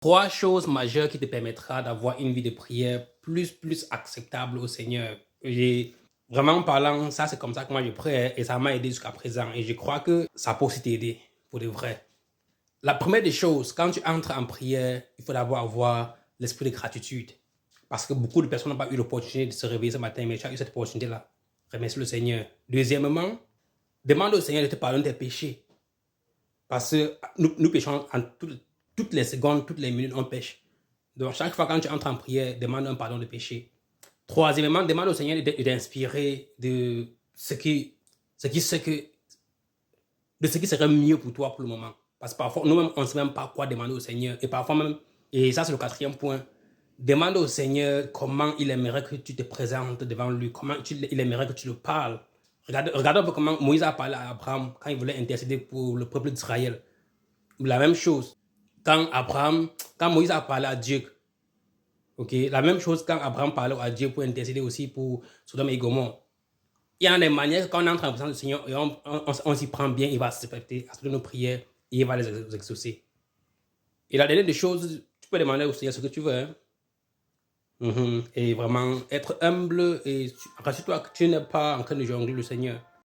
Trois choses majeures qui te permettra d'avoir une vie de prière plus acceptable au Seigneur. J'ai vraiment parlant, ça c'est comme ça que moi je prie et ça m'a aidé jusqu'à présent et je crois que ça peut aussi t'aider pour de vrai. La première des choses, quand tu entres en prière, il faut d'abord avoir l'esprit de gratitude. Parce que beaucoup de personnes n'ont pas eu l'opportunité de se réveiller ce matin, mais tu as eu cette opportunité-là. Remercie le Seigneur. Deuxièmement, demande au Seigneur de te pardonner tes péchés. Parce que nous péchons en toutes les secondes, toutes les minutes, on pêche. Donc, chaque fois quand tu entres en prière, demande un pardon de péché. Troisièmement, demande au Seigneur d'inspirer de ce qui serait mieux pour toi pour le moment. Parce que parfois, nous-mêmes, on ne sait même pas quoi demander au Seigneur. Et parfois même, et ça c'est le quatrième point, demande au Seigneur comment il aimerait que tu te présentes devant lui, comment il aimerait que tu le parles. Regarde un peu comment Moïse a parlé à Abraham quand il voulait intercéder pour le peuple d'Israël. La même chose, quand Moïse a parlé à Dieu, ok, la même chose quand Abraham parlait à Dieu pour intercéder aussi pour Sodome et Gomorrhe. Il y a des manières, quand on entre en présence du Seigneur et on s'y prend bien, il va accepter nos prières et il va les exaucer. Et la dernière des choses, tu peux demander au Seigneur ce que tu veux. Hein? Et vraiment être humble et rassure-toi que tu n'es pas en train de jongler le Seigneur.